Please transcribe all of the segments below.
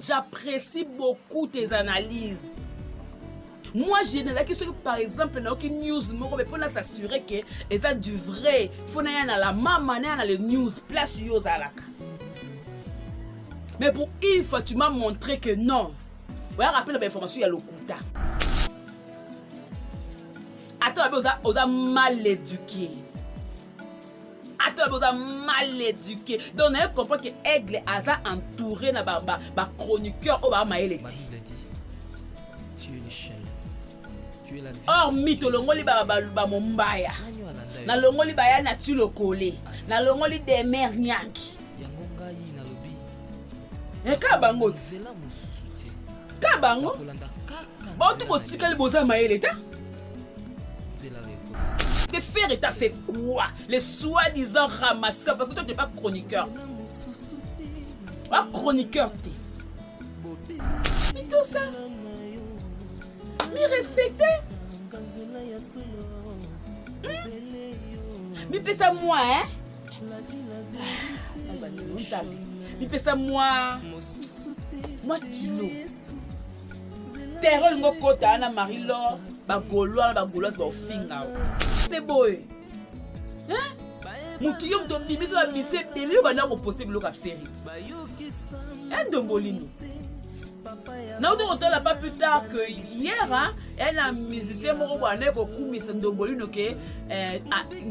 J'apprécie beaucoup tes analyses. Moi, j'ai dit que par exemple, dans une news, mais pour s'assurer que c'est du vrai. Il faut aller à la maman, dans les news, place Yozalaka. Mais pour une fois, tu m'as montré que non. Vous rappelez l'information, il y a le Kouta. Attends, on a mal éduqué. Attends, on a mal éduqué. Donc, on comprend que Aigle a entouré de chroniqueur au Maël. Tu es une chaîne. Tu es la vie. Or, mythe, le ngoli ba mombaya. Na le ngoli ba ya na tu le collé. Na le ngoli de mer nyanki. Yangonga yi na lobi. E kabango. Zela mususu te. Kabango. Bon, tu peux tirer le bosa Maël ta. Que faire et t'as fait quoi? Les soi-disant ramasseurs, parce que toi tu n'es pas chroniqueur. Pas chroniqueur t'es. Mais tout ça. Mais respectez. Mais fais ça moi, hein? Mais fais ça moi. Moi kilo. Terreur ngo kota na Marie-Laure. Ba Gaulois ba finga. C'est beau. Hein? Moutillon de bimise va misser belé va na reposter bloc à faire. Un dombolino. Na autre hôtel pas plus tard que hier hein, un musicien moko bwana beaucoup mis dombolino que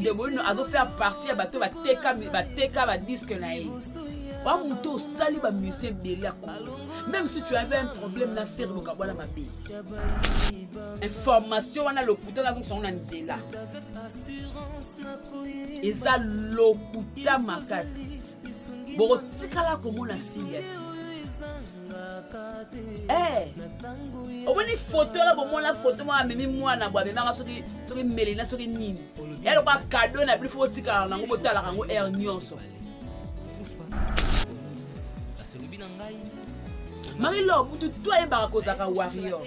dombolino a faire partie bateau ba teka ba disque na ye. Wa muto sali ba musicien belé à même si tu avais un problème na faire le kabala mabe. Information on a le couteau dans son nzela. Eza lokuta makasi. Boko tikala komona silia. Oboni photo la bomona photo moi memi mwana bwa bemaka soki melina soki nini. Yalo kwa cadeau na plus faut tikala nango botala kango air nyonso. Marie-Laure, toi et Barakozaka warrior.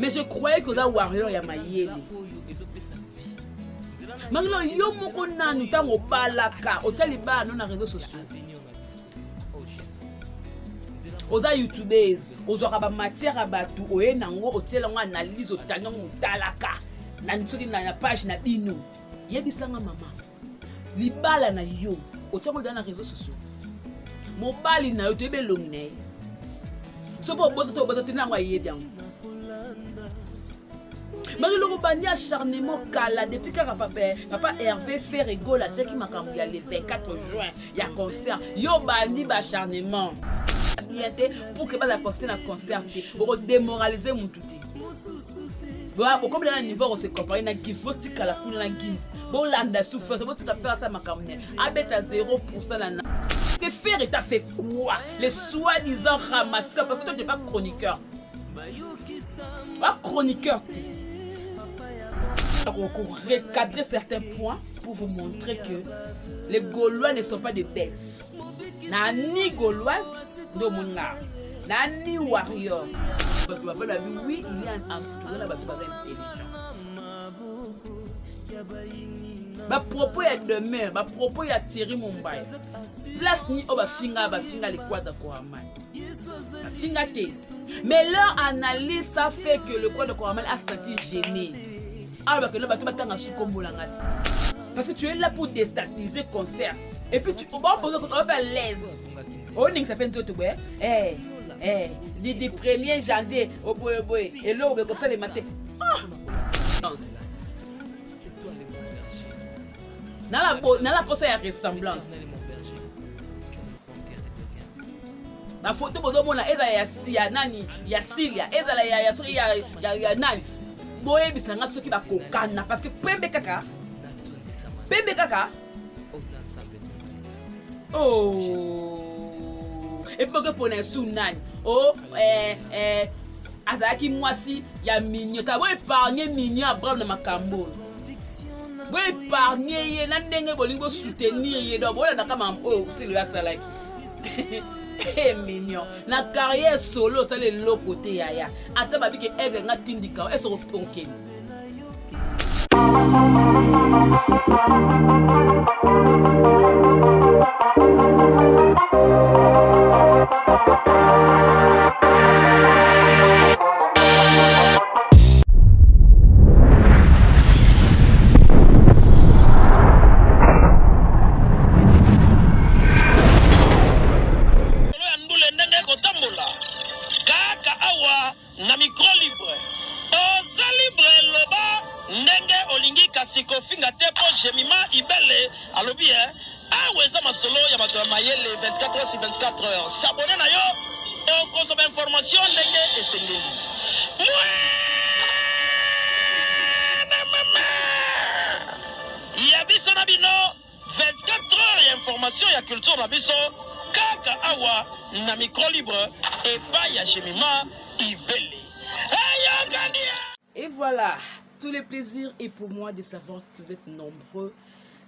Mais je croyais que ça warrior ya mayele. Marie-Laure, yo moko nanu tango balaka, otaliba non na réseaux sociaux. Oza youtubers, ozwaka ba matière abatu oye nango otiela ngo analyse otanyo mutalaka. Na nsoki na page na bino. Yebisanga mama. Libala na yo, otango dans na réseaux sociaux. Mobali na yo tebe longne. Sopo boto tina ngwa yediang. Marie-Laure bandi acharnement kala depuis que papa Hervé fait rigole à qui m'a cambié le 24 juin, il y a concert. Yo bandi acharnement. Pour que pas la concert pour démoraliser mon touti. Voilà, comme là niveau on se compare na Gims, bon tika la kuna na Gims. Bon landa souffrance, bon tika faire ça ma camionne. Abet à 0% la. Que faire et t'as fait quoi? Les soi-disant ramasseurs parce que toi tu n'es pas chroniqueur. Pas chroniqueur t'es. Donc on recadrer certains points pour vous montrer que les Gaulois ne sont pas des bêtes. Na ni Gauloise, no mona. Na ni warrior. Oui, il y a un entouré là-bas intelligent. Ba propos ya demain, ba propos ya Thierry Mumbai. Place ni oba finga les quadra Koramal. Ba finga te. Mais leur analyse ça fait que le quadra Koramal a senti gêné. Alors que le bateau batanga sukombolanga. Parce que tu es là pour déstabiliser concert. Et puis tu on va l'aise. Oh ning ça fait tout ouais. du 1er janvier au boy et là on va ça les matin dans la pose ya ressemblance la photo bodo mona eza ya nani ya Silia eza ya soki ya nani boye bisanga soki ba kokana parce que pembe kaka oh et pourquoi pour un sunani oh azaki mwasi ya mignon ta boye épargner mignon Abraham na makambo boye épargner ye na ndenge bolingo soutenir ye donc bola na kama oh c'est le asalaki mignon na carrière solo ça le lo côté yaya ata babi ke aigle nga tindika est-ce que tonkeni Finga tepo Jemima Ibele alobi aweza masolo ya bato mayele 24 heures sur 24 heures s'abonner na yo o consommer information ndenge esengeli ya biso na bino 24 heures ya information ya culture na biso kaka awa na micro libre et pas ya Jemima Ibele et voilà. Tous les plaisirs et pour moi de savoir que vous êtes nombreux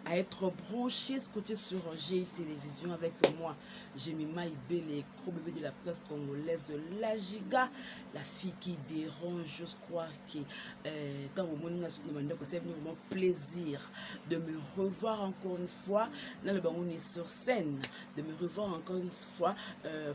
à être branchés scotchés sur GI Télévision avec moi, Jemima Ibele, gros bébé de la presse congolaise, la giga, la fille qui dérange. Je crois que quand vous m'avez demandé que c'est vraiment plaisir de me revoir encore une fois dans le baron sur scène, de me revoir encore une fois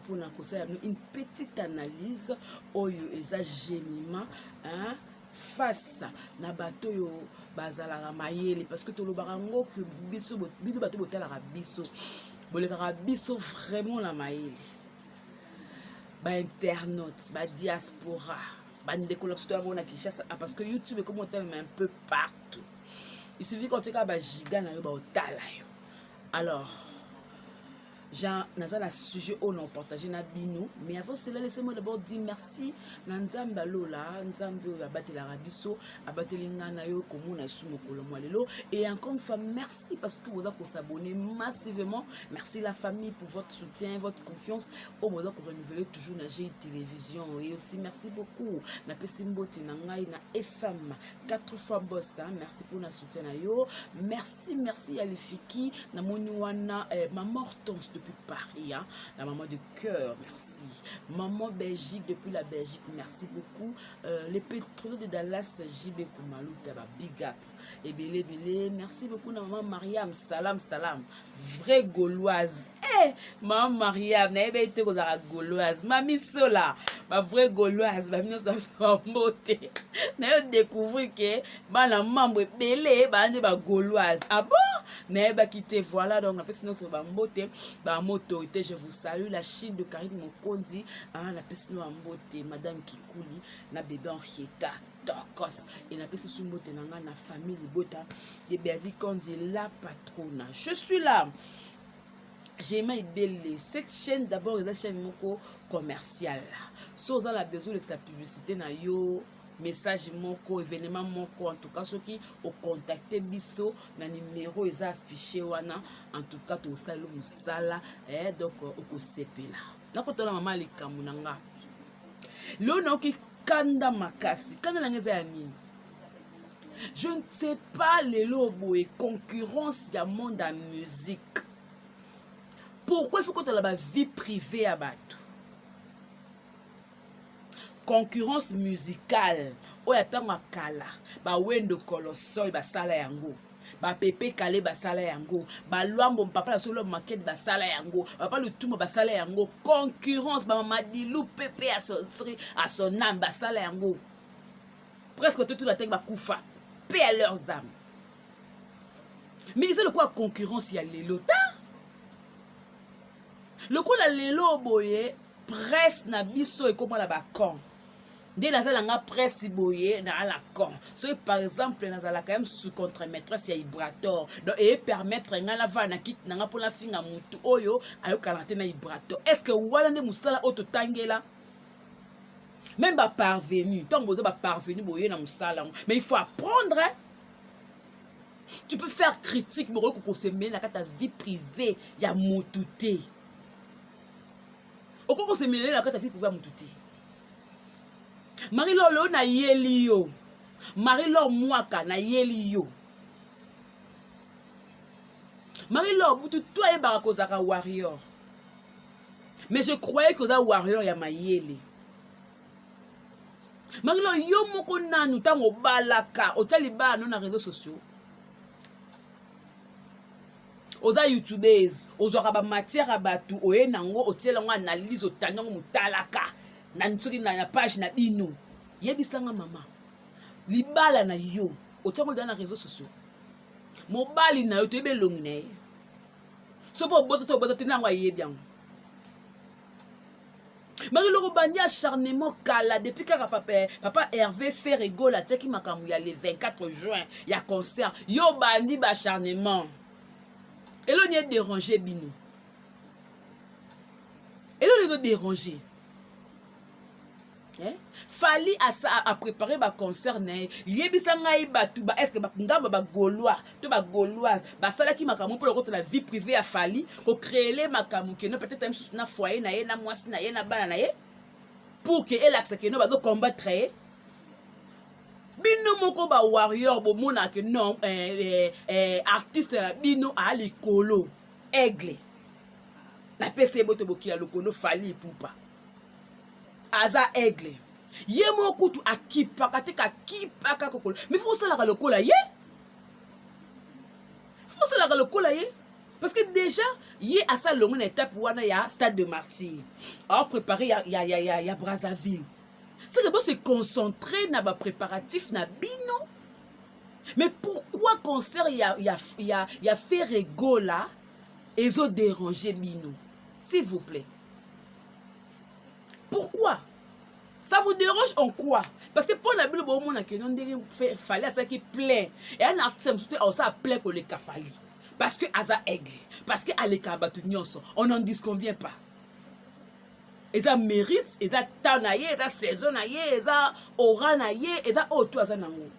pour une petite analyse au Jemima, hein, face na bato yo bazala mayele parce que to lo barango que biso bido bato botala biso boleka biso vraiment la mayele ba internautes ba diaspora ba ndeko la histoire bona Kinshasa parce que YouTube est comme on t'aime un peu partout il suffit qu'on te ka ba giga na yo ba otala yo alors Jean Nazana sujet on a partagé na bino mais avant cela laissez-moi d'abord dire merci na nzamba lola nzambe abate la rabiso abate lingana yo komona sumo kolomo lelo et encore une fois merci parce que vous avez s'abonner massivement merci la famille pour votre soutien votre confiance au moment qu'on renouveler toujours na GI Télévision et aussi merci beaucoup na pesimbote na ngai na FM 4 fois boss merci pour na soutien na yo merci à l'efiki na moni wana maman Hortense depuis Paris, hein? La maman de cœur, merci. Maman Belgique depuis la Belgique, merci beaucoup. Les pétroliers de Dallas, JB Koumalou, Taba, big up. Et belé, merci beaucoup, maman Mariam, salam. Vraie gauloise. Maman Mariam, n'a été gauloise. Mamie Sola, ma vraie gauloise, ma mignon sa beauté. N'a découvert que la maman est belé, ba gauloise. Ah bon? N'a pas quitté, voilà, donc après sinon c'est ba beauté, ba autorité, je vous salue, la Chine de Karine Mokondi, hein, la personne en beauté, madame Kikouli, na bébé Henrietta. Tokos et na peso sumbote nanga na famille bota de Berdi Kondi la patrona. Je suis là. Jemima Ibele. Cette chaîne d'abord est une chaîne moko commerciale. Si vous avez besoin de sa publicité na yo message moko événement moko en tout cas ceux qui ont contacté biso na numéro est affiché wana en tout cas to sala musala donc oko sepela. Na ko tona mama likambo nanga. Lo na ki kanda makasi kanda langeza ya nini je ne sais pas les lobos et concurrence ya monde en musique pourquoi il faut que tu aies la vie privée à batou concurrence musicale oya tanga kala ba wendo kolosoy ba sala yango ba pepe kale ba sala yango ba lwambo papa la solo maquette ba sala yango papa le tout ba sala yango concurrence ba madilou pepe à son âme ba sala yango presque tout la tête ba kufa paix à leurs âmes mais c'est le quoi concurrence il y a les lota le coup la lelo boye presse na biso ekomala bacon nde nazalanga presse boye na ala con soki par exemple nazalaka même sous contre-maîtresse ya vibrator donc permettre nga na va na kit nanga mpona finga mutu oyo ayokana te na vibrator est ce que wana nde mosala oyo totangela même baparvenu ntango boza baparvenu boye na mosala yango mais il faut apprendre hein? Tu peux faire critique mais okoki kosemeli na kati ya vie privée ya motu te okoki kosemeli na kati ya vie privée ya motu te Marie-Laure lo na yeli yo Marie-Laure mwaka na yeli yo Marie-Laure butu toi yebaka kozaka warrior mais je croyais que oza warrior ya mayele Marie-Laure yo moko nanu ntango obalaka otali bana no na réseaux sociaux oza youtubeuse ozwaka bamatière ya bato oye nango otielango analyse otandango motalaka na soki na page na bino yebisanga mama libala na yo otango da na réseaux sociaux mobali na yo toyebe elongi na ye so mpo obota te nango ayebi yango Marie-Laure bandi acharnement kala depuis kaka papa Hervé Ferregola atiaki makambo ya le 24 juin ya concert yo bandi bacharnement eloni déranger bino eloni do déranger Fali a préparé ba concert na yebisa ngai batu ba est-ce que ba ngamba ba gaulois to ba gauloise ba sala ki makambo pour le la vie privée ya Fali ko créer les makambo que no peut-être même sous na foyer na ye na mwasi na ye na bana na ye pour que elle accepte que no ba do combattre bino moko ba warrior bo mona que non artiste bino a likolo aigle la PC boto boki ya lokono Fali poupa aza aigle ye moko tu akipaka te ka kipaka kokolo mais faut ça la lokola ye faut ça la lokola ye parce que déjà ye a sa longue étape wana ya stade de martyr a préparé ya Brazzaville c'est que bon se concentrer na ba préparatif na bino mais pourquoi concert ya Ferregola ezo déranger bino s'il vous plaît. Pourquoi? Ça vous dérange en quoi? Parce que pour la Bible, il fallait ça qui plaît. Et un artiste, ça plaît que le Kafali. Parce que Aza aigle. Parce que Aleka Batunions, on n'en disconvient pas. Et ça mérite, et ça tanaye, et ça saisonnaye, et ça oranaye, et ça auto azanango.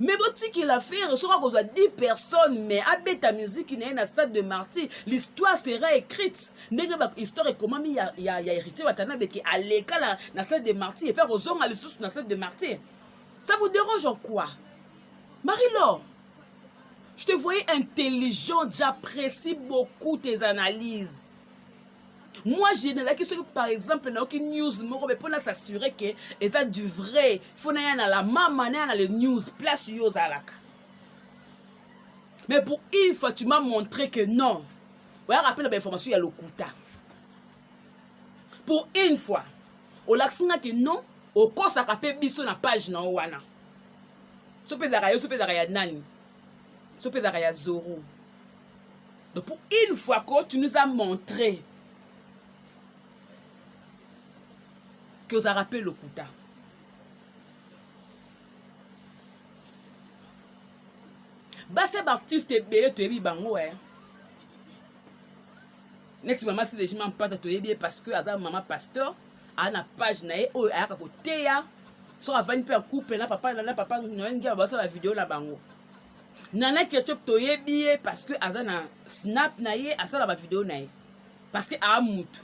Mais si qu'il a fait, recevoir qu'on a 10 personnes, mais avec ta musique, il y a un stade de martyr, l'histoire sera écrite. L'histoire est comment il y a hérité Watanabe qui a l'école dans stade de martyr, et puis aux hommes à l'issue dans stade de martyr. Ça vous dérange en quoi? Marie-Laure, je te voyais intelligente, j'apprécie beaucoup tes analyses. Moi, j'ai des questions, par exemple, dans aucune news, mais pour s'assurer que c'est du vrai. Il faut aller dans la même manière dans les news, place Yozalaka. Mais pour une fois, tu m'as montré que non. Vous avez rappelé l'information, il y a le Kouta. Pour une fois, on a dit que non, au cours ça rappelle biso na page na wana. Sope daraya nani. Sope daraya Zoro. Donc pour une fois que tu nous as montré que ça rappelle le Kouta. Basse Baptiste belé to yebi bango next maman c'est déjà m'en pas to yebi parce que adam maman pasteur a na page na e o aka ko teya so avani pe couple na papa no ngia ba sa la vidéo na bango nana ketchup to yebi parce que azana snap na ye asala ba vidéo na ye parce que a mutu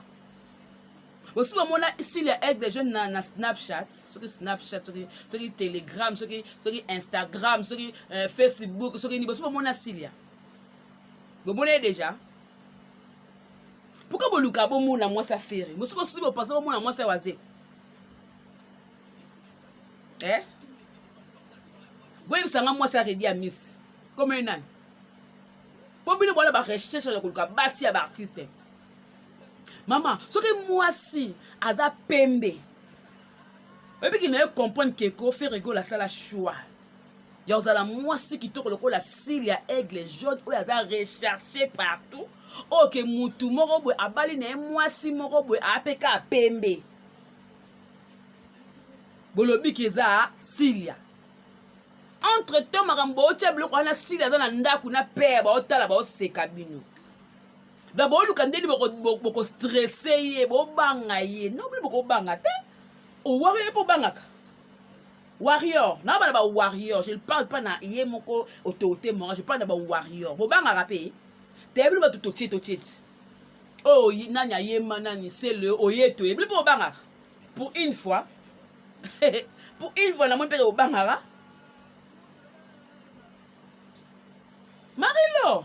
aussi mon ici les aides des jeunes na Snapchat, sur Snapchat, sur Telegram, sur Instagram, sur Facebook, sur ni bosi mon asilia. Vous bonne déjà. Pourquoi boluka bo mon na moi ça faire? Bosi bosi bo penser mon na moi ça waze. Boye bisanga moi ça redi à miss. Comme un an. Pour bien voilà ba recherche le koluka basi ya ba artiste. Maman, ce que moi si aza pembe. Et puis qu'il ne comprendre que ko fait rigolo la sala choix. Ya ozala moi si qui toko loko la Syria aigle jaune ou ya recherché partout Ok, mutu moko boy abali na mwasi moko boy apeka pembe. Bolobi keza Silia. Entre temps makambo otia bloko na Silia dans ndaku na père ba otala ba oseka bino. D'abord lu kandeli boko stressé ye bo banga ye. Non plus boko banga te. O warrior pour bangaka. Warrior, na ba warrior, je ne parle pas na ye moko autorité moi, je parle na ba warrior. Bo banga rapé. Te blu ba to tiet. Oh, nani ayema nani c'est le oyeto. Et blu pour banga. Pour une fois. Pour une fois na mon père au bangara. Marilo.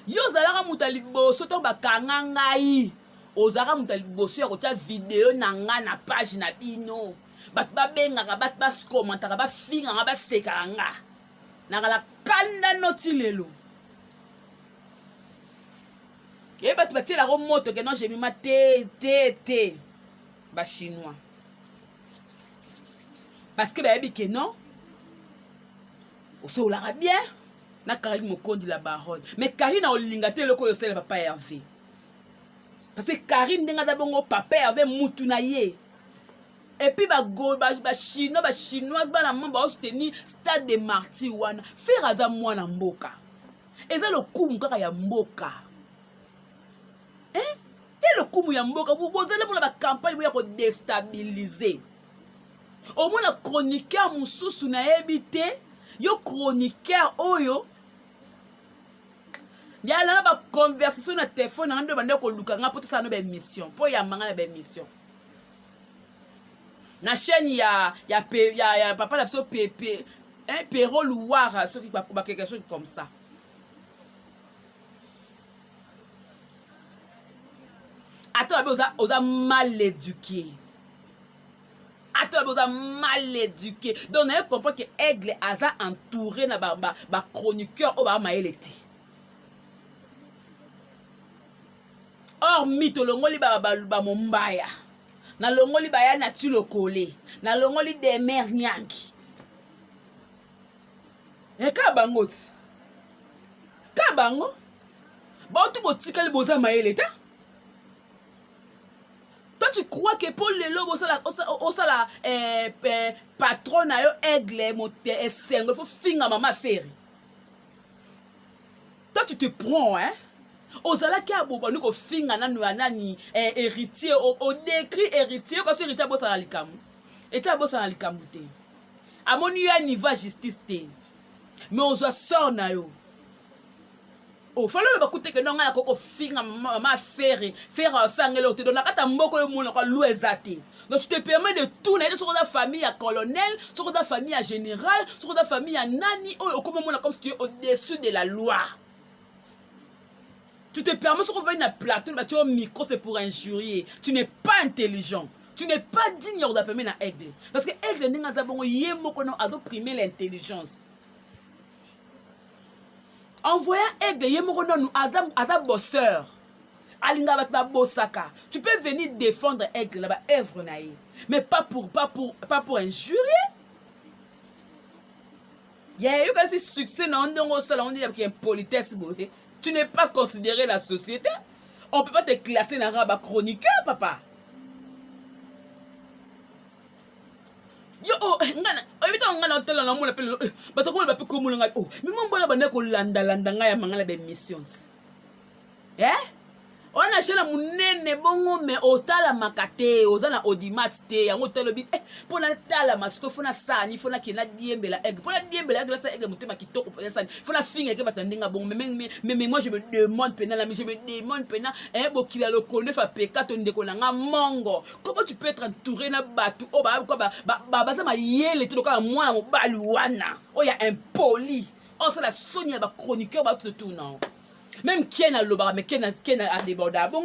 Yo zalaka mutali boso to bakanga ngai. Ozaka mutali boso ya kotia video na nga na page na bino. Bat ba bengaka bat ba komantaka ba finga nga ba seka nga. Nakala kanda noti lelo. Et bat batie la moto que non j'ai mis ma té ba chinois. Parce que ba que non. Oso la bien. Na Karine Mokondi la baronne. Mais Karine a olingate le ko yosele papa Hervé. Parce que Karine denga dabongo papa Hervé mutu na ye. Et puis ba chinoise ba na mamba osteni stade de Marty wana. Faire aza mwana mboka. Eza le kumu kaka ya mboka. Hein? Et le kumu ya mboka vous bozele pour la campagne pour déstabiliser. Au moins la chroniqueur mususu na ebité. Yo chroniqueur oyo ya la ba conversation na téléphone na ndo bande ko luka nga poto sa no ba émission po ya manga na ba émission na chaîne ya papa la so pepe hein Pero Louara so qui ba quelque chose comme ça. Attends oza mal éduqué. Attends, vous êtes mal éduqué. Donc, on comprend que Aigle a entouré na ba chroniqueur au ba maeleti. Or, mito longoli ba mombaya. Na longoli ba ya natu lokole. Na longoli de mer nyangi. E ka bangoti. Ka bango. Ba tu botika li boza maeleti. Toi, tu crois que Paul Lelo, osala patron na yo Aigle, moté sengo, il faut finir maman faire. Toi, tu te prends, hein? Osala ki aboba nous ko finga nani héritier, au décrit héritier, quand tu héritier bossa na likamu. Et tu bossa na likamu te. A mon yo niveau justice te. Mais on se sort na yo. Oh, fallait le bakute que non ngala ko finga mama faire sangelo te dona kata mboko yo mona ko louezate. Donc tu te permets de tourner sur ta famille à colonel, sur ta famille à général, sur ta famille à nani oh comme mona comme si tu es au-dessus de la loi. Tu te permets sur venir à plateau, tu au micro c'est pour injurier. Tu n'es pas intelligent. Tu n'es pas digne d'appeler na Aigle parce que Aigle ninga za bongo yemo ko no ado primer l'intelligence. Envoyer Aigle yemoko non aza bosseur. Alinga bat bosaka. Tu peux venir défendre Aigle là-bas œuvre naïe. Mais pas pour injurier. Ya yo kasi succès na ndongo sala on dit qu'il y a politesse boé. Tu n'es pas considéré la société. On peut pas te classer dans rabat chroniqueur papa. Yo oh ngana ebita ngana hôtel na mona pele bato ko ba pe ko mulanga oh mi mo mbona bande ko landa nga ya mangala be missions on a chez la munene bongo me otala makate ozana audimat te yango telo bi pour na tala masiko fona sani fona kina diembela egg pour na diembela egg la sa egg mutema kitoko pour sani fona finga ke batandinga bon mais moi je me demande pena la je me demande pena bokila lo konde fa pekato ndeko na nga mongo comment tu peux être entouré na batu o ba ko ba za ma yele to ka moi mo baluana o ya impoli on ça la sonia ba chroniqueur ba tout non. Même Ken a l'obara, mais Ken a débordé. Bon,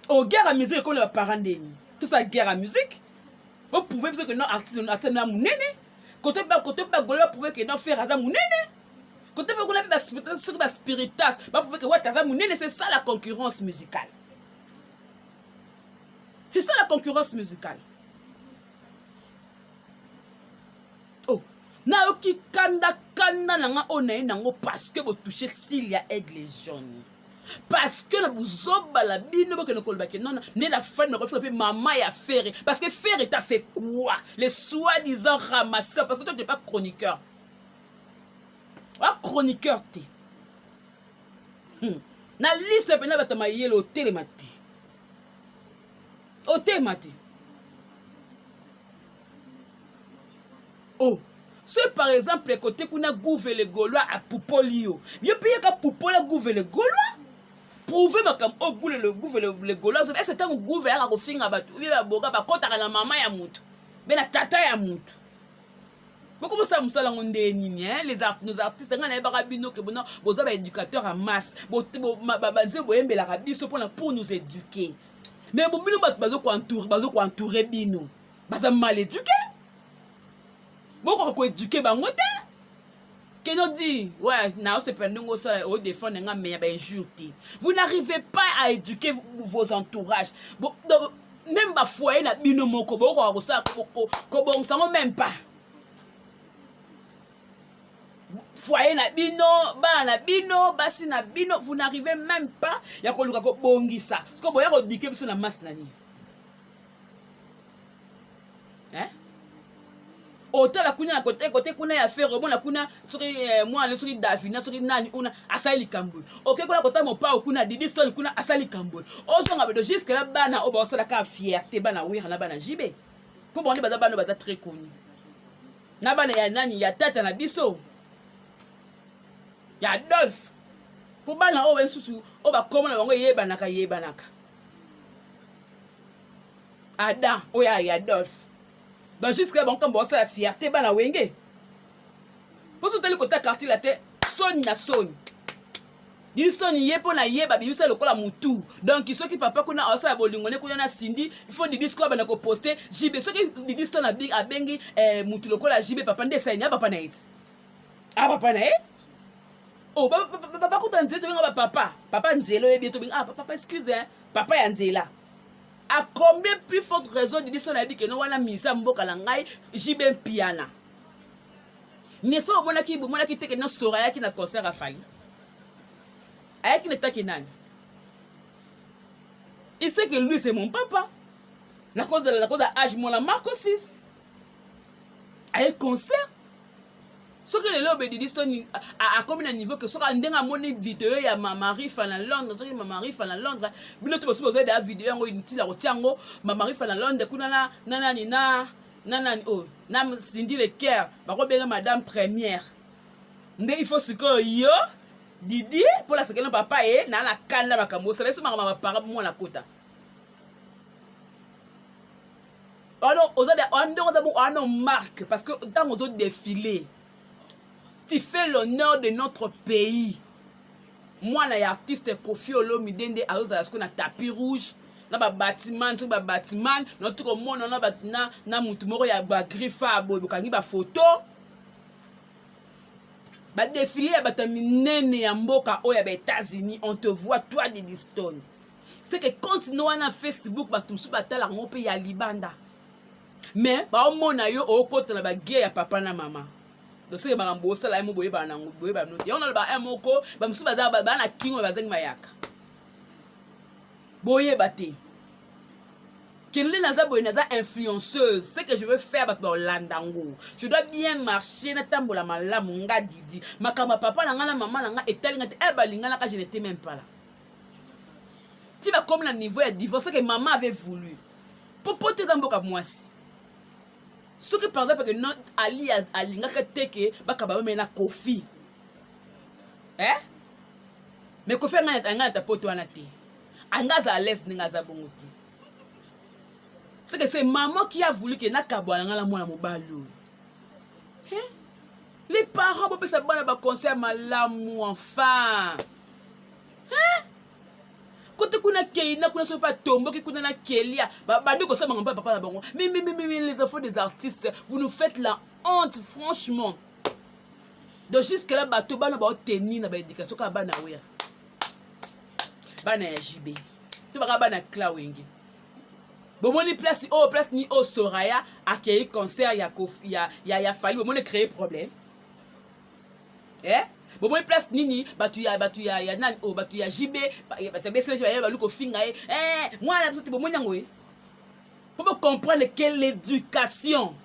au guerre à musique, comme les parents d'Eni. Tout ça, guerre à musique. Vous pouvez dire que non, artiste na mounene. Côté pas gola, vous pouvez que non, faire à mounene. Côté pas gola, sur la spiritas. Vous pouvez que ouais, à mounene, c'est ça la concurrence musicale. C'est ça la concurrence musicale. Oh, Na yoki kanda nanga onaye nango parce que vous touchez s'il y a aigle jaune. Parce que vous avez la bine, vous ne connaissez pas non, n'est la fin de ma maman et à faire. Parce que faire est à fait quoi? Les soi-disant ramasseurs, parce que toi tu n'es pas chroniqueur. Ah, chroniqueur t'es. Na liste pena batama yelo au télémati. Au télémati. Oh. Si par exemple, côté qu'on a gouverné les Gaulois à Poupolio, il peut y avoir Poupola gouverner les Gaulois. Prouver ma comme au goût le gouverner les Gaulois. C'est un gouverner à refinir à battre. Il y a boga ba kota na maman ya mutu. Mais la tata ya mutu. Beaucoup ça musala ngonde nini hein les nos artistes ngana ba rabino ke bona boza ba éducateur en masse. Bo banze bo yembela rabiso pour nous éduquer. Mais bo bino bazo ko entourer bino. Baza mal éduqué. Beaucoup ko éduquer bango te. Que nous dit ouais, na se pendongo ça au défendre nga mais ba injure. Vous n'arrivez pas à éduquer vos entourages. Même ba foyer na bino moko boko ko ça ko bon ça même pas. Foyer na bino, ba na bino, basi na bino, vous n'arrivez même pas ya ko luka ko bongisa. Parce que boya ko dike biso na masse nani. Hein? Autant la kuna côté kuna ya faire bon la kuna suri moi le suri Davina suri nani una asali kambu. OK kuna côté mo pa kuna Didi Stone kuna asali kambu. Ozo ngabe do jusque là bana o ba osala ka fierté bana wira na bana jibe. Pour bon bana bana très connu. Na bana ya nani ya tata na biso. Ya Adolphe. Pour bana o bensusu o ba komona bango yebanaka. Adam o ya Adolphe. Donc jusqu'à bon quand ça la fierté bana wenge. Pour soutenir le côté quartier la tête Sonia. Dis Sonia yé pour na yé ba bimisa lokola mutu. Donc ceux qui papa kuna osa bolingone kuna na Cindy, il faut des discours bana ko poster JB ceux qui des discours na big a bengi mutu lokola JB papa ndesa nya papa na it. Ah papa na it. Oh papa kuta nzelo nga papa nzelo e bientôt ah papa excuse hein papa ya nzela. À combien plus forte raison de dire son habit que nous wana misa mboka la ngai jibe piana. Neso mona ki teke na soraya ki na concert a fali. Aya ki neta ki nani. Il sait que lui c'est mon papa. La cause de âge mon la marque 6. Aya concert. Ce que les lobes de Diston à combien de niveau que ce soit ndenga moni vidéo ya Marie Fan à Londres, ce que Marie Fan à Londres, bino to boso besoin de vidéo ngo initi la rotiango, Marie Fan à Londres kuna nana oh, nam Cindy le Caire, ba ko benga madame première. Nde il faut ce que yo Didi pour la second papa et na la kanda makambo, ça laisse ma para moi la kota. Alors aux autres on a marque parce que dans aux autres défilés tu fais l'honneur de notre pays. Moi, na artiste Kofi Olomidende a osé ce qu'on a tapis rouge. Na ba bâtiment, notre monde na mutumoro ya ba griffa bo kangi ba photo. Ba défilé ya bataminene ya mboka o ya ba États-Unis, on te voit toi de Diston. C'est que quand nous on a Facebook ba tumsu batala ngo pe ya libanda. Mais ba o mona yo o kota na ba guerre ya papa na maman. Donc c'est marambo ça là mo boye ba nango boye ba noti on a ba moko ba musu ba na kingo ba zengi mayaka boye baté kinle naza boye naza influenceuse c'est que je veux faire ba landango je dois bien marcher na tambola malamu nga Didi makama papa na nga na maman na nga etalinga te e ba lingana ka je n'étais même pas là tu vas comme le niveau de divorce que maman avait voulu pour porter dans boka mwasi. Ce que par exemple que notre alias alinga ka teke baka ba mena Kofi. Hein? Mais Kofi ngana ta poto wana te. Angaza à l'aise ninga za bongoti. C'est que c'est maman qui a voulu que na kabwana ngala mwana mobalo. Hein? Les parents peuvent se bana ba conseil malamu enfant. Hein? Quand kuna keina kuna so pas tomber que kuna na kelia bandi ko sama ngamba papa na bango mais les enfants des artistes vous nous faites la honte franchement donc jusque là bato bana ba tenir na ba éducation ka bana weya bana ya JB to ba bana Clawenge bomoni place ni au Soraya accueilli concert ya Fally bomoni créer problème bomoni place nini batu ya nani batu ya JB batabese ba luko finga moi na sote bomoni yango pour comprendre que l'éducation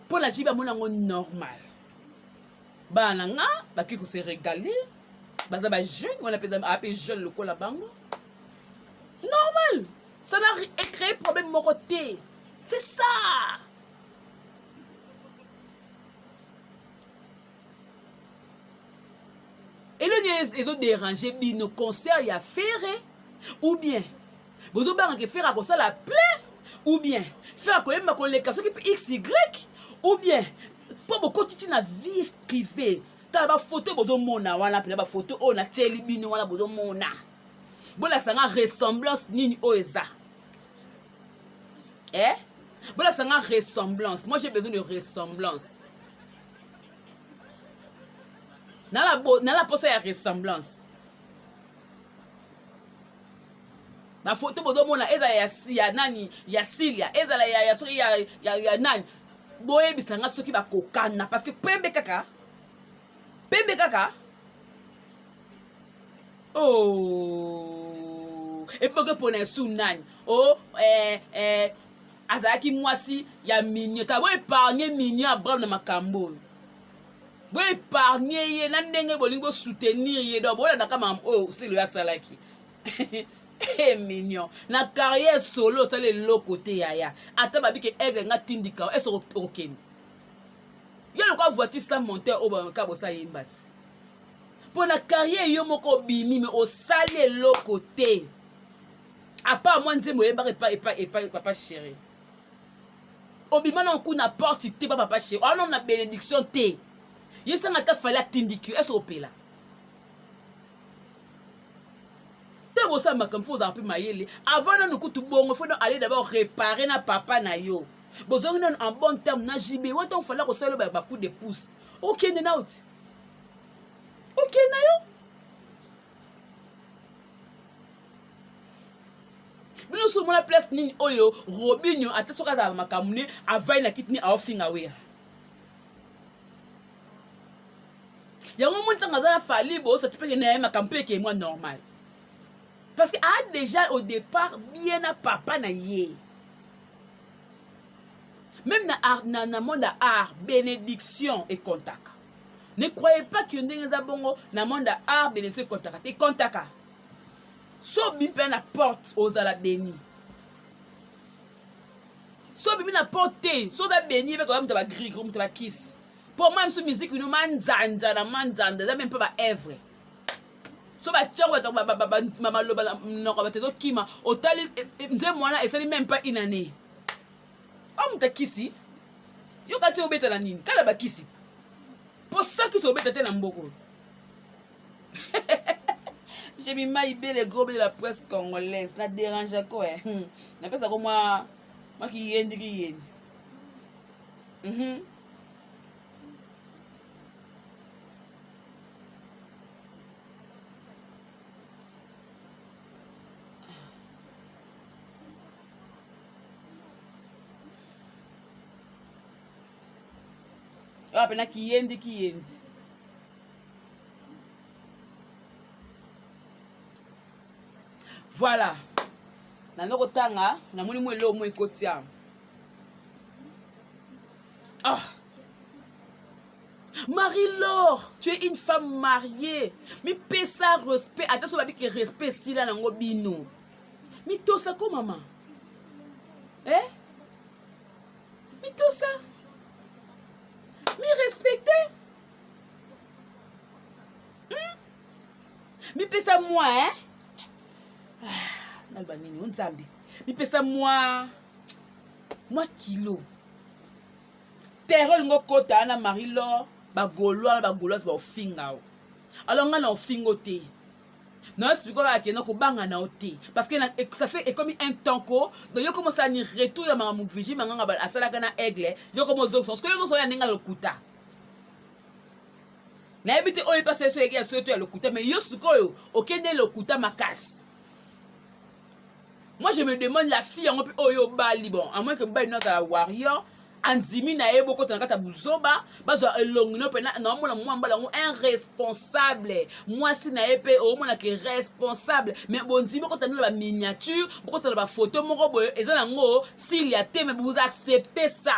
pour la JB mona ngo normal bana nga baki ko se régaler baza ba jeune on appelle jeune le ko la bango normal. Ça n'a créé problème mon côté. C'est ça. Et le ils ont dérangé bino concert il y a faire ou bien vous avez faire comme ça la plaie ou bien faire quand même les cas qui XY ou bien pour beaucoup de na vie privée. T'as ba photo bozo mona wana pe ba photo on a teli bino wana bozo mona. Bola sanga ressemblance nini oeza. Bola sanga ressemblance. Moi j'ai besoin de ressemblance. Na la posa ya ressemblance. La photo bodo mona eza ya nani ya Silia, eza la ya nani. Boye bisanga soki ba kokana parce que pembe kaka. Oh, et pour que pour un sounan, azaki mwasi ya mignon, ta bo épargner mignon Abraham na makambo. Bo épargner ye na ndenge bolingo soutenir ye do bo na kama c'est le asalaki. Mignon. Na carrière solo ça le côté yaya. Ata babi ke aigle nga tindika est ok. Yo le quoi voiture ça monter au ba ka bo ça yimbati. Pour la carrière yo moko bimi mais au salé l'autre côté à part moi nzembo yeba pas papa chéri obima na ku na porte te papa chéri on a bénédiction te yesa ngata fallait atindiki est opela te bo ça makam faut en mayele avant na nukutu bongo faut aller d'abord réparer na papa na yo bozongi na en bon terme na JB wato fallait ko sala ba coup de pouce OK na out OK na yo bino so mona place nini oyo Robinho ata soka za makamune avai na kitni aofinga we yango montanga za Fally bo ça te peut na makampe ke moi normal parce que a déjà au départ bien na papa na ye même na monde art bénédiction et contact. Ne croyez pas que ndenge za bongo na monde art bénédiction et contact. Et contact. So bimpe na porte aux ala béni. So bimpe na porte, so da béni avec comme ta gris, comme ta kiss. Pour moi même musique nous manzanda na manzanda, ça même pas œuvre. So ba tiens ba mama loba no ba te do kima, otali nze mwana esali même pas une année. On ta kisi. Yo kati obeta la nini? Kala ba kisi. Pour ça que obeta te na mboko. J'ai mis maïbé les gros de la presse congolaise, ça dérange quoi n'a pas ça comme moi qui yendi. Ah, pena qui yendi. Voilà. Nanoko tanga, na moni mo elo mo ekotia. Ah. Marie-Laure, tu es une femme mariée. Mi pesa respect, attention babi que respect si la nango bino. Mi to ça ko maman. Mi to ça. Mi respecter. Mi pesa moi, Nalbanini, on zambi. Mi pesa moi kilo. Terreur ngo kota na Marie-Laure, ba golois ba finga. Alors nga na fingo te. Non, c'est pourquoi que non ko banga na ote parce que ça fait comme un temps ko donc yo commence à ni retour ya mamu vigi manga ba asala kana aigle yo comme zo parce que yo so ya ninga lokuta. Na ebite oyi passe so ya so to ya lokuta mais yo sikoyo okende lokuta makasi. Moi, je me demande la fille en oyo bali bon, à moins que bali not à warrior, andimi na ebo ko tanaka buzoba, bazo elongi no pena na mona moi mbala ngo irresponsable. Moi si na epé au mona que responsable, mais bon ndimi ko tanaka ba miniature, ko tanaka ba photo moko boyo ezala ngo s'il y a té mais vous acceptez ça.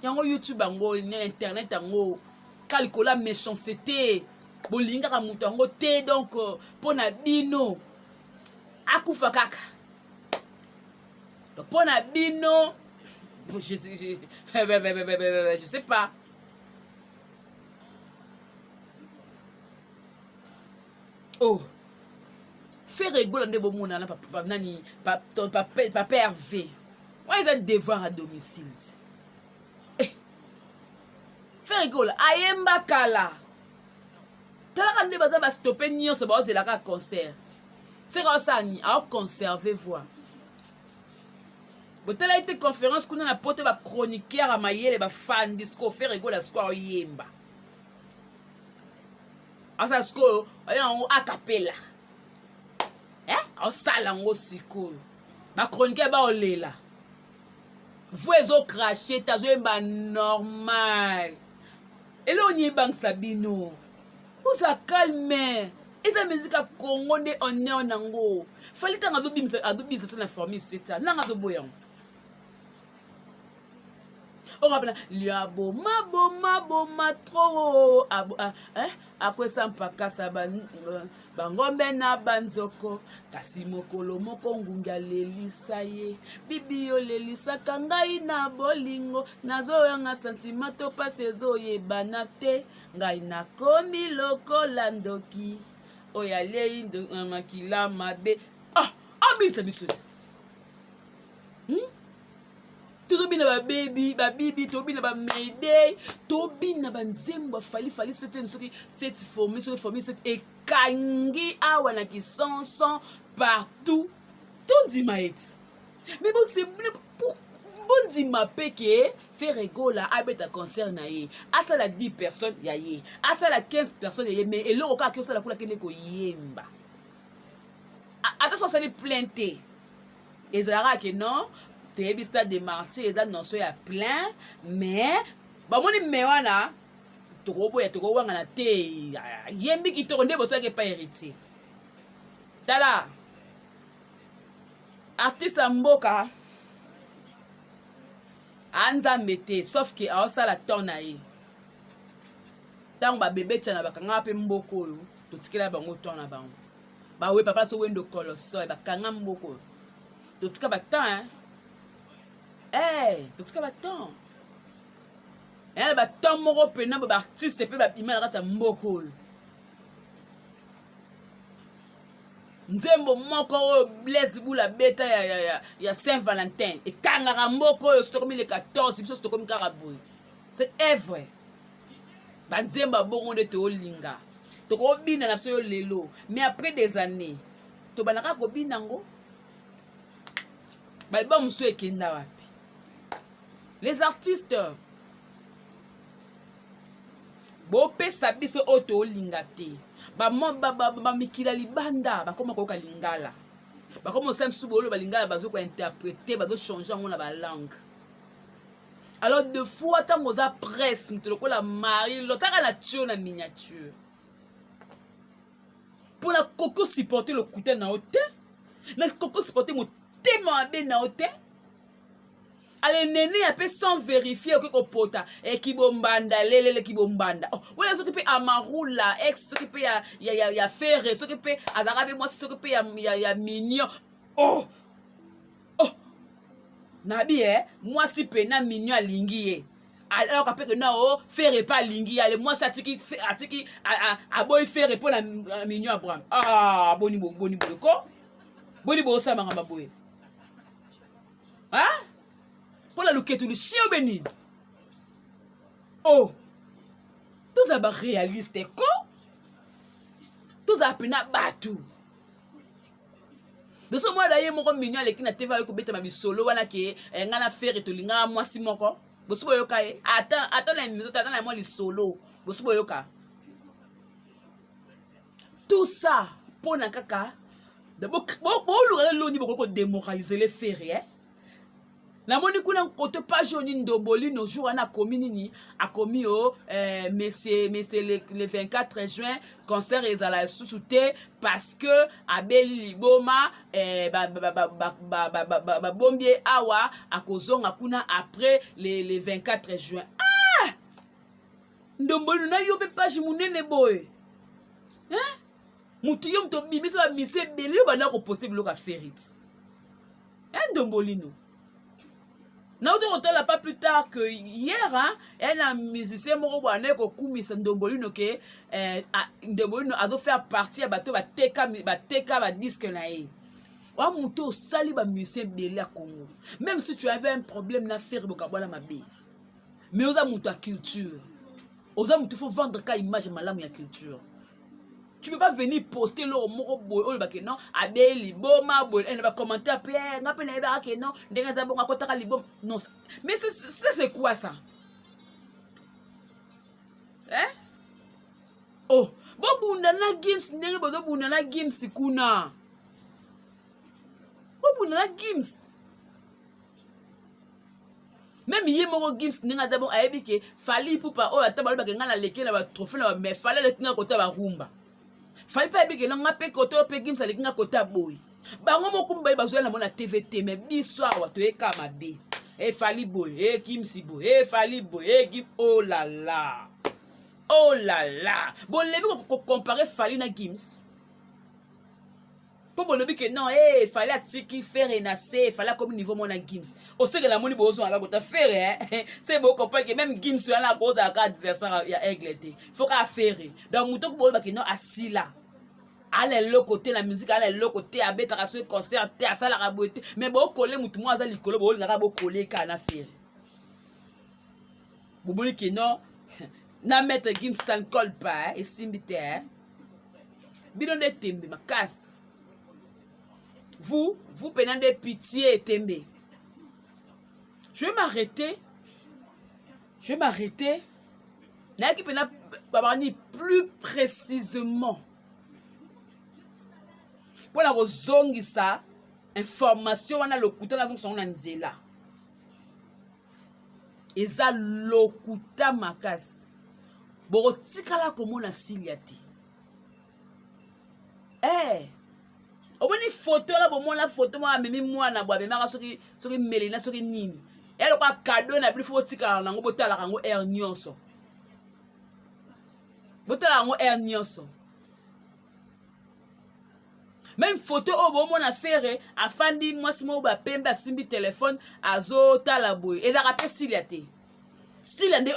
Yango YouTube ngo internet ngo calcula méchanceté. Bolinga ka mutu ngo té donc pona bino. Akufa kaka. Donc pour Nabino, je sais pas. Oh, faire rigoler de bon monde là, papa nani, papa Hervé. Moi ils ont devoir à domicile. Eh, faire rigoler. Ayemba kala. Tala quand des bazar va stopper nion se ba c'est la concert. C'est comme ça, ni à conserver voix. Vous avez été conférence qu'on a apporté ma chroniqueur à mailler les fans disco faire rigolo la square yemba. À ça square, on a capella. On salang aussi cool. Ma chroniqueur ba olé là. Vous avez craché, t'as joué normal. Et là on y est banque Sabino. Vous a calmé. Eza musique à Congo de honneur nango. Fallait tant adobimisa sur la famille c'est ça. Nanga boyan. On rappelle liabo ma trop akwe sampaka saban bangombe na banzoko kasi mokolo moko ngunga lelisa ye bibi yo lelisa kangai na bolingo nazoyanga sentimato pase zoyebana te ngai nakomi lokola ndoki oya lei ndo makila mabe abita biso tobi na ba bibi tobi na ba mayday tobi na ba nzembo fali c'était soki cette formée cette ekangi awa na kisonson partout tout dit maït mais bon c'est bon dit ma peke faire rigola abeta concert na ye asa la 10 personnes ya ye asa la 15 personnes ya ye mais eloko ka ki osala kula kene ko yemba attention ça les plainter ezalaka que non tebi stade de martyr eza non so ya plein mais ba moni mewana toko wanga na te yembi ki to nde bosaka pas héritier tala artiste mboka anzambe te sauf que aosala ton na ye ntango babebe tya na bakanga mpe mboko oyo totikela bango ton na bango bawe papa so wendo koloso bakanga mboko oyo totika baton totika baton baton moko pena baartiste mpe babima na kati ya mboko oyo nzembo moko oyo Blaise Bula beta ya Saint-Valentin ekangaka mboko oyo sotokomi le 14 biso sotokomi kaka boye c'est vrai banzembo bongo nde toolinga tokobina na biso yo lelo mais après des années tobanaka kobina ngo balba mosu ekenda wapi les artistes bopesa biso oyo toolinga te bamikila libanda bakoma koyoka lingala bakoma osala misusu boolo balingala bazokointerprete bazochange yango na balangue alors de fois ntango oza presse moto lokola mari lotaka na tio na miniature mpona koko supporte lokuta na yo te na koko supporte motema mabe na yo te ale nene ya pe sans vérifier okoki kopota kibombanda lelele kibombanda wala soki mpe amarula ex soki mpe ya fere soki mpe azalaka mpe mwasi soki mpe ya mignon nabi mwasi mpe na mignon alingi ye alors après que na fere pa alingi ale mwasi atiki aboyi fere mpo na mignon abraham boni boyoko boni boyosamanga maboye pour la loquette le chien béni tous aba réaliste ko tous apena batu de ce mois d'ailleurs moko mignon aleki na TV ko beta ma bisolo wana ke ngana faire to linga mwasi moko bosubo yoka ata na minute ata na moi li solo bosubo yoka tout ça pona kaka D'abord, bon, démoraliser les ferrés. La moni kuna côté pas jaune ndomboli no jour na commis nini a commis mais c'est le 24 juin concert ezala sous-souté parce que abeli liboma bombier awa a kozonga kuna après le 24 juin. Ah! Ndomboli na yo pe page munene boy. Hein? Mutu yo mto bimisa ba mise beli yo bana ko possible ka ferit. Hein ndomboli no. Na otala pas plus tard que hier, hein, un musicien moko bwana ko kumisa Ndombolino ke Ndombolino a dû faire partie à bateau ba teka ba disque na ye. Wa muto sali ba musicien belé à Congo. Même si tu avais un problème na faire bokabala mabe. Mais oza muto a culture. Oza muto faut vendre ka image malamu ya culture. Tu peux pas venir poster l'eau moko boy o ba ke non abeli boma boy et va commenter après ngape na ba ke non ndenga za bonga kotaka libom non mais c'est quoi ça hein oh bo bunda na games ndenge bo bunda na games kuna bo bunda na games même yé moko games ndenge za bon ayebi ke fali pupa o atabalo ba ke ngala leke na ba trophée na mais fallait le tinga kota ba rumba. Fallait pas que l'on a payé côté au game ça les gars côté boy. Bah on m'a combattu bazoé na mona TVT mais bissoir wa to e kama be. E fali boy, e kimsi boy, e fali boy, e kim oh là là. Oh là là. Bon les ko comparer fali na Gims. Pour bon le que non eh fallait atiki faire renasser, fallait comme niveau mon na Gims. On sait que la moni bozo ala ko ta faire hein. C'est beau comprendre que même Gims là la cause à adversaire ya aiglete. Faut qu'à faire. Donc muto ko ba que non assis là. Allez le côté la musique allez le côté à bêta sur concert à ça la raboté mais bon coller mutu moi za likolo bo ngaka bo coller kana faire. Boboni que non na mettre Gims ça ne colle pas et simbité. Bidon de tembe ma casse. Vous prenez des pitiés et tembe. Je vais m'arrêter. Là qui peut parler plus précisément. Pour la rozongi ça, information on a le kuta na son nzela. Eza lokuta makas. Boro tikala komo na siliati. Oboni photo la bo mona photo mo amemi mwana bwa be maka soki melina soki nini. Elo kwa cadeau na bi fo tika na ngo botala kango air nyonso. Botala ngo air nyonso. Même photo o bo mona faire afandi mwasi mo ba pembe simbi téléphone azo tala boy. Et la rappel Silia te. Silia nde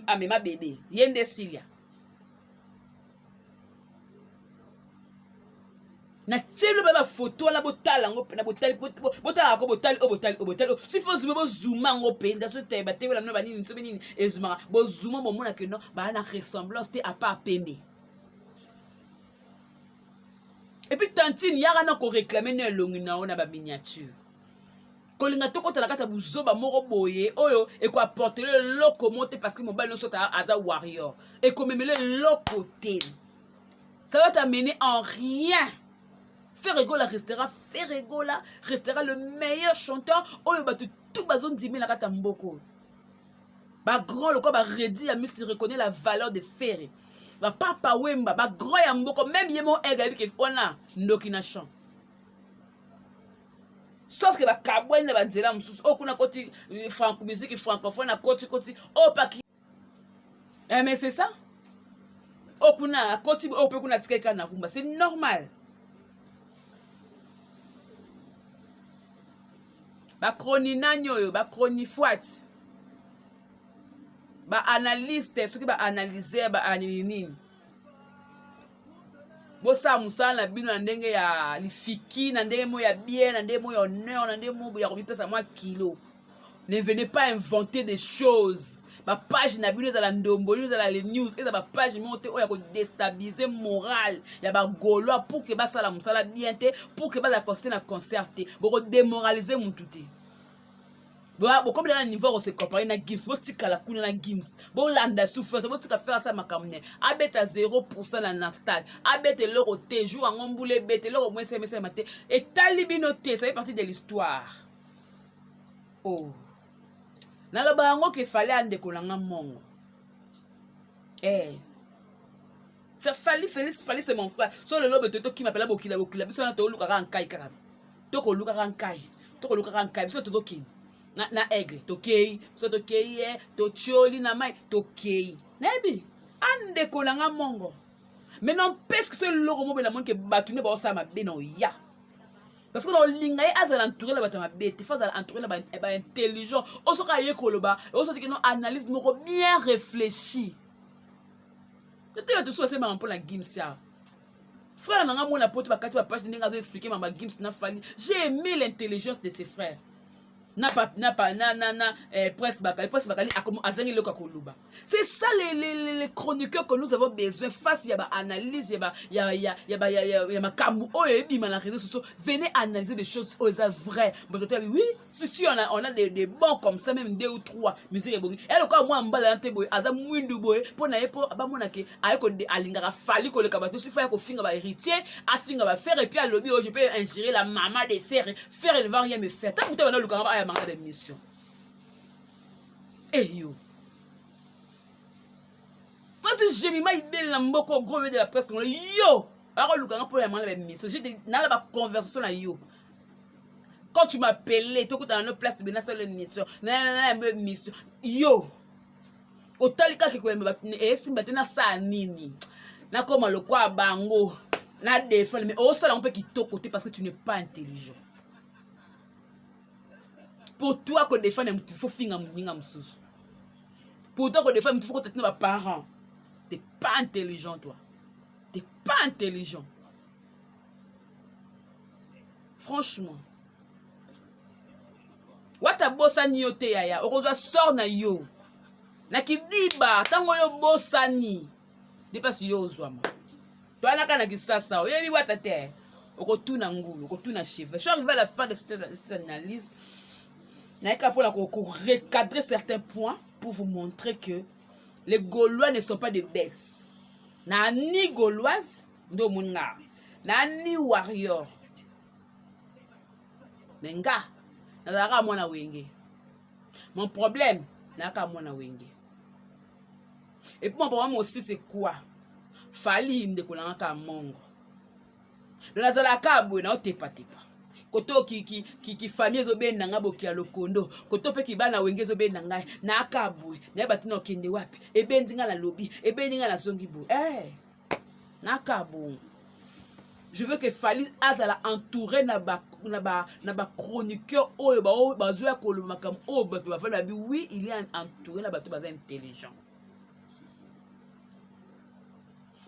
amema bébé. Yende Silia. Na telo baba photo la botala ngo na botali botala ko botali si faut zoom bo zooma ngo penda so te ba tebela no ba nini so nini e zooma bo zooma mo mona que non ba na ressemblance te à part pembe. Et puis tantine yara na ko réclamer na longi na ona ba miniature ko linga to ko tala kata buzoba moko boye oyo e ko apporter le locomote parce que mon bal no so ta ada warrior et ko memele locoté ça va t'amener en rien. Ferregola restera le meilleur chanteur. Oyo batu tout bazon dimi la kata mboko. Ba grand le quoi ba redi a mis reconnaît la valeur de Ferre. Ba papa wemba ba grand ya mboko même yemo ega bi ke ona ndoki na chant. Sauf que ba kabwen na banzela mususu okuna koti franco musique francophone na koti o paki. Mais c'est ça. Okuna koti opekuna tikeka na rumba, c'est normal. Ba kroni nanyo ba kroni fouat ba analyste ceux qui ba analyser ba anini bo sa musala bino na ndenge ya lifiki na ndenge mo ya bien na ndenge mo ya honneur na ndenge mo ya kopesa moi kilo. Ne venez pas inventer des choses. Ba page na bino za la ndomboli za la les news et ba page monte o ya ko déstabiliser moral ya ba gaulois pour que ba sala musala bien te pour que ba la constater na concert te bo démoraliser mututi. Bon, comme dans le niveau, on se compare à Gims. Bon, tika la kuna na Gims. Bon, landa souffrance. Bon, tika faire ça, ma camionne. Abet à 0% la nafstag. Abet l'euro te joue en omboulé bête. L'euro moins c'est maté. Et talibinoté, ça fait partie de l'histoire. Oh. Dans le bango qu'il fallait en décollant mongo. Eh. Fali, c'est mon frère. Sur le lobe de toi qui m'appelle Bokila. Parce qu'on a tout le cas en caille. Toko luka en caille. Toko luka en caille. Parce que tout qui. Na aigle tokei so tokei to choli na mai tokei nebi ande kolanga mongo mais non parce que ce logo mo bela mon ke batune ba osama beno ya parce que dans linga e azala entourer la batama bete fa dans entourer la ba intelligent oso ka yekoloba oso tiki no analyse moko bien réfléchi tete to so c'est ma pour la gimsia frère nanga mo na pote ba kati ba page ninga zo expliquer ma gims na fali j'ai aimé l'intelligence de ses frères. Presse bakali azangi le kakoluba. C'est ça les chroniqueurs que nous avons besoin face il y a analyse il y a makambu oh et bima na réseaux sociaux venez analyser des choses oh c'est vrai bon oui si on a des bons comme ça même 2 ou 3 musique bon et le cas moi mbala nte boy azam mwindu boy pona yepo ba mona ke ayeko alingaka fali ko le kabato si fa ko finga ba héritier a finga ba faire et puis à lobby oh je peux ingérer la maman de faire ne va rien me faire tant que tu vas le cas ba de mission. Eh yo. Moi si j'ai mis ma idée la mboko gros de la presse yo. Alors le cas pour la mission. J'ai dans la conversation là yo. Quand tu m'appelais, tu dans notre place de la mission. Na mission. Yo. Otalika ki ko e simba na sa nini. Na koma le kwa bango. Na défendre mais au salon on peut qui to côté parce que tu n'es pas intelligent. Pour toi que défendre il faut finir mninga msusu. Pour toi que défendre il faut que tu aies parents. T'es pas intelligent toi. T'es pas intelligent. Franchement. Wata bossa nyote yaya, okozwa sort na yo. Na kidiba tango yo bossa ni. Dépasse yo ozwama. Toi na kana kisasa, yo bi wata te. Okotuna ngulu, okotuna cheveux. Je suis arrivé à la fin de cette analyse. Pour recadrer certains points pour vous montrer que les Gaulois ne sont pas des bêtes. Ni Gauloise, ni warrior. Menga, mon problème, et puis mon problème aussi c'est quoi? Fali inde kolanga mongo. De la zalaka boy na tepa. Koto ki famille zo ben nanga boki ya lokondo koto pe ki bana wenge zo ben nanga na akabwe na batina okende wapi e bendinga la lobby e bendinga la zongi bo na akabwe. Je veux que Fali azala entouré na ba chroniqueur oyo ba zo ya kolo makam o ba fa bi oui il est entouré na bato baza intelligent.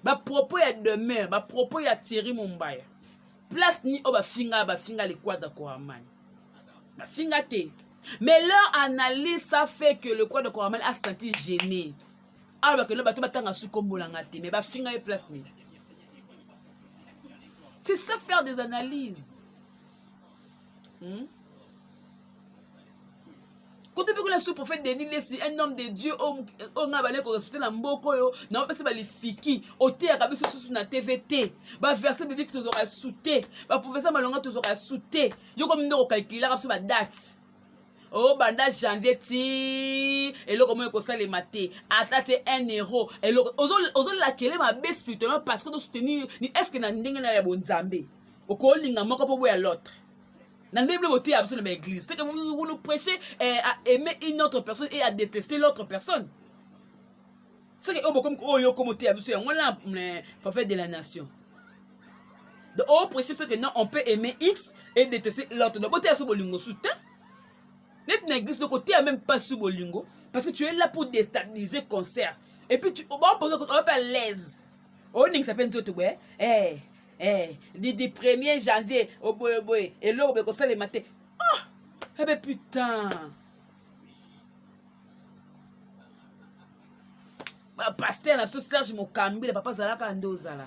Ba propos ya demain ba propos ya Thierry Mumbaya. Place ni ba finga les quadres Koramani. Ba finga te. Mais leur analyse ça fait que le quadre Koramani a senti gêné. Alors que le bateau batanga sous kombo langate mais ba finga place ni. C'est ça faire des analyses. Quand tu peux que le prophète Denis laisse un homme de Dieu on a balé ko respecter la mboko yo na pas se ba les fiki oté ya kabiso sous na TVT ba verset biblique tu auras souté ba professeur malonga tu auras souté yo comme ndoko calculer sur ba date oh banda janvier ti et là comment ko ça les maté attaque 1 euro et là ozo la kele ma baisse spirituellement parce que de soutenir ni est-ce que na ndenge na ya bonzambe oko linga moko po boya l'autre. Dans la Bible, vous absolument l'église. C'est que vous nous prêchez à aimer une autre personne et à détester l'autre personne. C'est que vous comme le prophète de la nation. Le haut principe, c'est que non, on peut aimer X et détester l'autre. Donc, vous êtes sur Bolingo soutien. N'être une église de côté, même pas sur Bolingo. Parce que tu es là pour déstabiliser le concert. Et puis, on va pas l'aise. On est s'appelle tout ouais. Du 1er janvier au boy et là on va constat les matins. Oh, eh ben putain. Pasteur la Serge Mokambi le papa zalaka ndozala.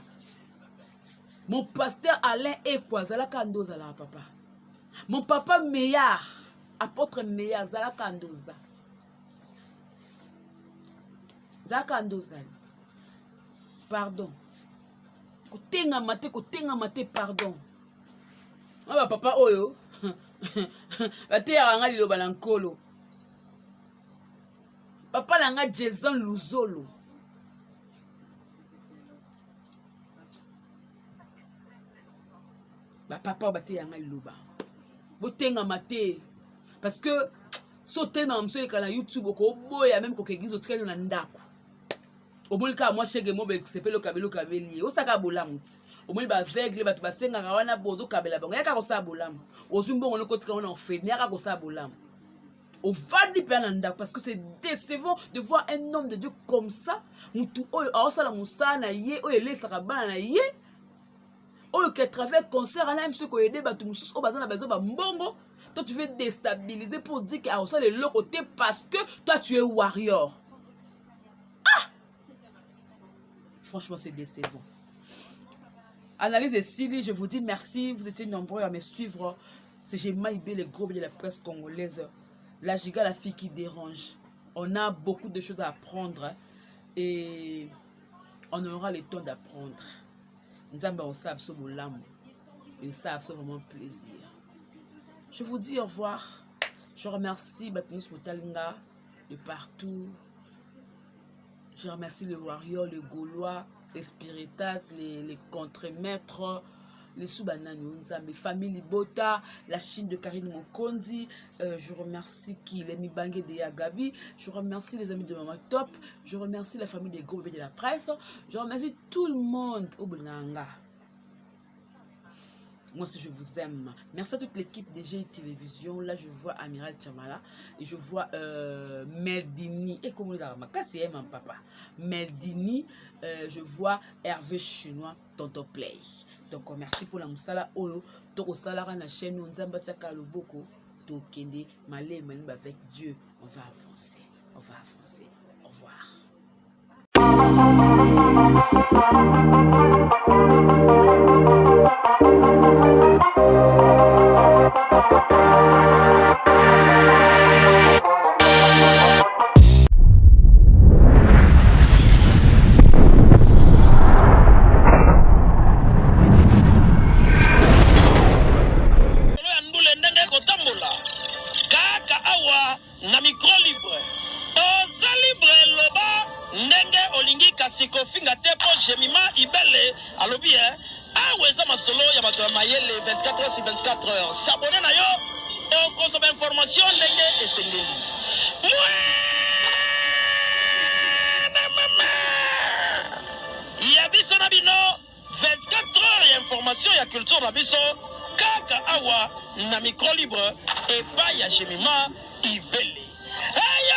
Mon pasteur Alain Ekwa zalaka ndozala papa. Mon papa meilleur apôtre meya zalaka ndoza zalaka ndozali pardon kotengama te pardon nga bapapa oyo bateyaka nga liloba na nkolo papa na nga Jason Luzolo bapapa oyo bateyaka nga liloba botengama te parce que so telema mosu eleka na YouTube okoboya même kokegiza otikali na ndako omoni kaka mwa shege mo besepeli okabeli osaka bolamu ti omoni baveugle bato basengaka wana bodo okabela bango yaka kosala bolamu ozwi mbongo nokotika wana ofeni yaka kosala bolamu ovandi mpe na ndako parce que c'est décevant de voir un homme de Dieu comme ça mutu oyo aosala mosala na ye oyo elesaka bana na ye oyo ke travers concert ana mso koyede bato mosusu oyo baza na besoin bambongo. Toi tu veux déstabiliser pour dire que aosala eloko te parce que toi tu es warrior. Franchement, c'est décevant. Analyse et Sili, je vous dis merci. Vous étiez nombreux à me suivre. C'est Gemma Ibé, le groupe de la presse congolaise. La Giga, la fille qui dérange. On a beaucoup de choses à apprendre. Et on aura le temps d'apprendre. Nzamba, on sait absolument et on sait absolument plaisir. Je vous dis au revoir. Je remercie Batnus Motalinga de partout. Je remercie les warriors, les Gaulois, les Spiritas, les contremaîtres, les Soubanani, mes familles Libota, la Chine de Karine Mokondi. Je remercie les Mibangé de Yagabi. Je remercie les amis de Maman Top. Je remercie la famille des groupes de la presse. Je remercie tout le monde au Bulanga. Moi aussi, je vous aime. Merci à toute l'équipe de GI Télévision. Là, je vois Amiral Tchamala et je vois Meldini. Et comment il a remarqué, c'est mon papa. Meldini, je vois Hervé Chinois, Tonton Play. Donc, merci pour la moussala. Olo, Toko Salara, la chaîne, on Zambataka Loboko, Tokende, Malé, Malimba avec Dieu. On va avancer. On va avancer. Au revoir. Jemima Ibele alobi aweza masolo ya bato ya mayele 24 heures sur 24 heures. S'abonner na yo on consomme information ndenge esengeli. Ya biso na bino 24 heures ya information ya culture na biso kaka awa na micro libre et pas ya Jemima Ibele. Hey,